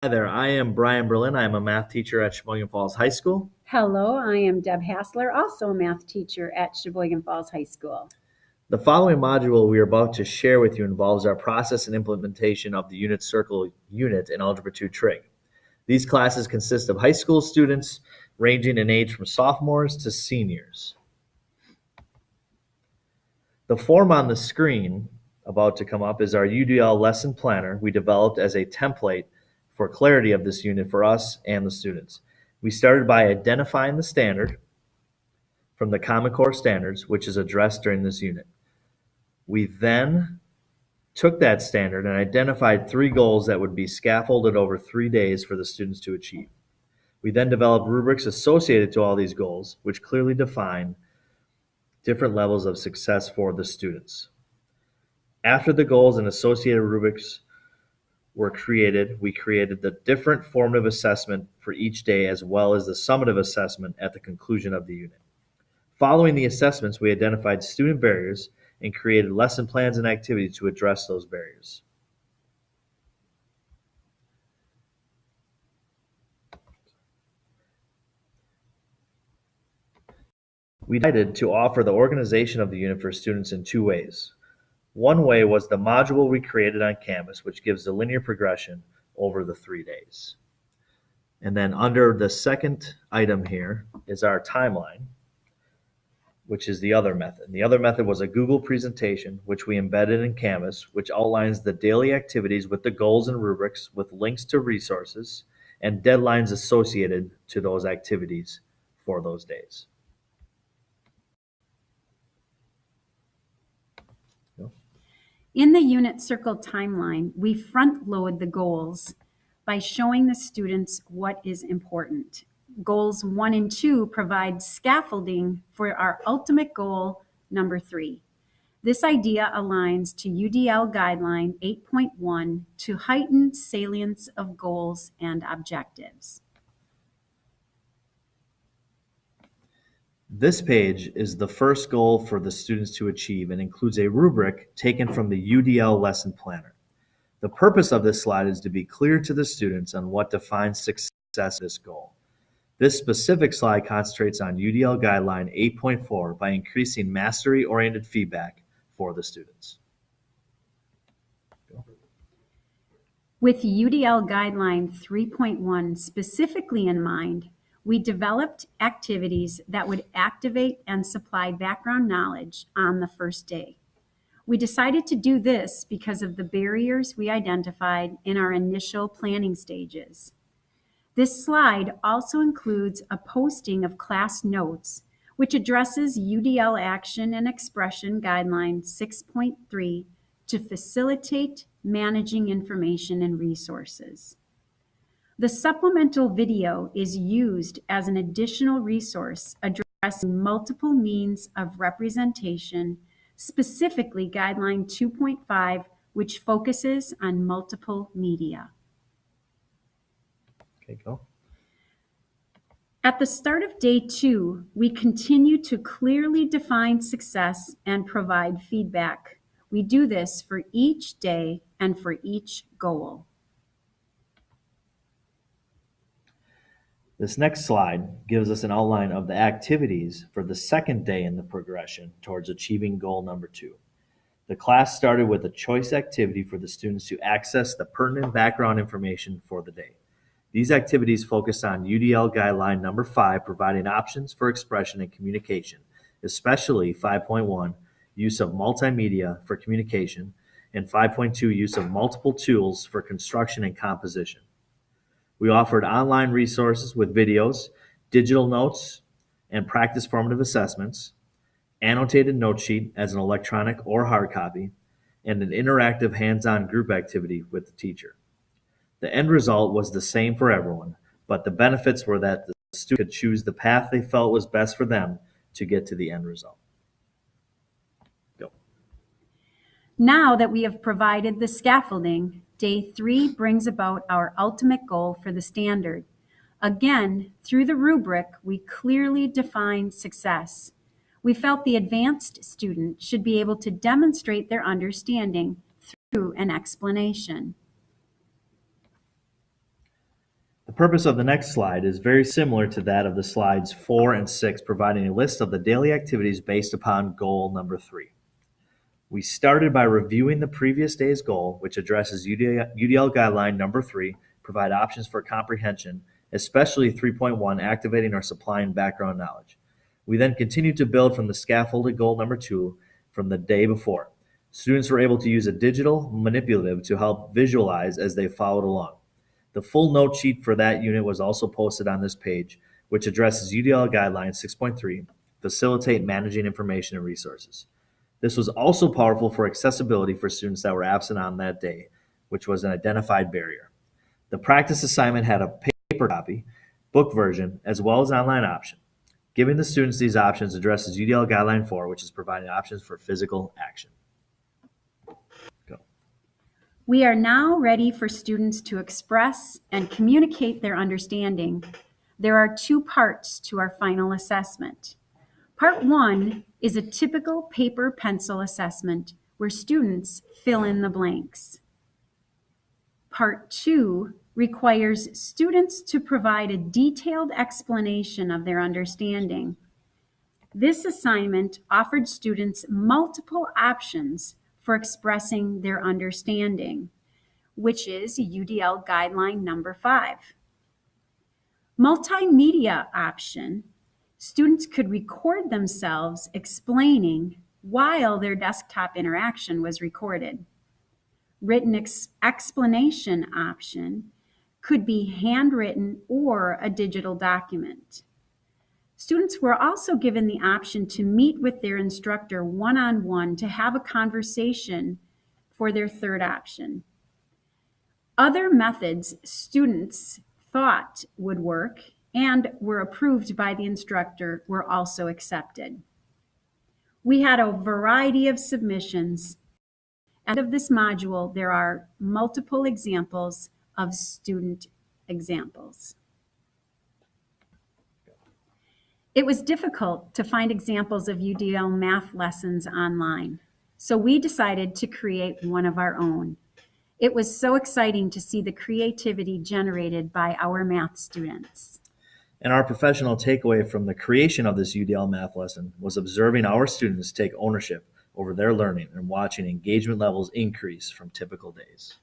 Hi there, I am Brian Berlin. I am a math teacher at Sheboygan Falls High School. Hello, I am Deb Hassler, also a math teacher at Sheboygan Falls High School. The following module we are about to share with you involves our process and implementation of the unit circle unit in Algebra 2 Trig. These classes consist of high school students ranging in age from sophomores to seniors. The form on the screen about to come up is our UDL lesson planner we developed as a template for clarity of this unit for us and the students. We started by identifying the standard from the Common Core standards, which is addressed during this unit. We then took that standard and identified 3 goals that would be scaffolded over 3 days for the students to achieve. We then developed rubrics associated to all these goals, which clearly define different levels of success for the students. After the goals and associated rubrics were created, we created the different formative assessment for each day as well as the summative assessment at the conclusion of the unit. Following the assessments, we identified student barriers and created lesson plans and activities to address those barriers. We decided to offer the organization of the unit for students in 2 ways. One way was the module we created on Canvas, which gives the linear progression over the 3 days. And then under the second item here is our timeline, which is the other method. The other method was a Google presentation, which we embedded in Canvas, which outlines the daily activities with the goals and rubrics with links to resources and deadlines associated to those activities for those days. In the unit circle timeline, we front load the goals by showing the students what is important. Goals 1 and 2 provide scaffolding for our ultimate goal, number 3. This idea aligns to UDL Guideline 8.1 to heighten salience of goals and objectives. This page is the first goal for the students to achieve and includes a rubric taken from the UDL lesson planner. The purpose of this slide is to be clear to the students on what defines success in this goal. This specific slide concentrates on UDL Guideline 8.4 by increasing mastery-oriented feedback for the students. With UDL Guideline 3.1 specifically in mind, we developed activities that would activate and supply background knowledge on the first day. We decided to do this because of the barriers we identified in our initial planning stages. This slide also includes a posting of class notes, which addresses UDL Action and Expression Guideline 6.3 to facilitate managing information and resources. The supplemental video is used as an additional resource addressing multiple means of representation, specifically Guideline 2.5, which focuses on multiple media. Okay, go. At the start of day 2, we continue to clearly define success and provide feedback. We do this for each day and for each goal. This next slide gives us an outline of the activities for the second day in the progression towards achieving goal number 2. The class started with a choice activity for the students to access the pertinent background information for the day. These activities focused on UDL Guideline number 5, providing options for expression and communication, especially 5.1, use of multimedia for communication, and 5.2, use of multiple tools for construction and composition. We offered online resources with videos, digital notes, and practice formative assessments, annotated note sheet as an electronic or hard copy, and an interactive hands-on group activity with the teacher. The end result was the same for everyone, but the benefits were that the student could choose the path they felt was best for them to get to the end result. Go. Now that we have provided the scaffolding, day 3 brings about our ultimate goal for the standard. Again, through the rubric, we clearly define success. We felt the advanced student should be able to demonstrate their understanding through an explanation. purpose of the next slide is very similar to that of the slides 4 and 6, providing a list of the daily activities based upon goal number 3. We started by reviewing the previous day's goal, which addresses UDL guideline number 3, provide options for comprehension, especially 3.1, activating or supplying background knowledge. We then continued to build from the scaffolded goal number 2 from the day before. Students were able to use a digital manipulative to help visualize as they followed along. The full note sheet for that unit was also posted on this page, which addresses UDL guideline 6.3, facilitate managing information and resources. This was also powerful for accessibility for students that were absent on that day, which was an identified barrier. The practice assignment had a paper copy, book version, as well as online option. Giving the students these options addresses UDL Guideline 4, which is providing options for physical action. Go. We are now ready for students to express and communicate their understanding. There are 2 parts to our final assessment. Part 1 is a typical paper pencil assessment where students fill in the blanks. Part 2 requires students to provide a detailed explanation of their understanding. This assignment offered students multiple options for expressing their understanding, which is UDL guideline number 5. Multimedia option, students could record themselves explaining while their desktop interaction was recorded. Written explanation option could be handwritten or a digital document. Students were also given the option to meet with their instructor one-on-one to have a conversation for their third option. Other methods students thought would work and were approved by the instructor were also accepted. We had a variety of submissions. At the end of this module, there are multiple examples of student examples. It was difficult to find examples of UDL math lessons online, so we decided to create one of our own. It was so exciting to see the creativity generated by our math students. And our professional takeaway from the creation of this UDL math lesson was observing our students take ownership over their learning and watching engagement levels increase from typical days.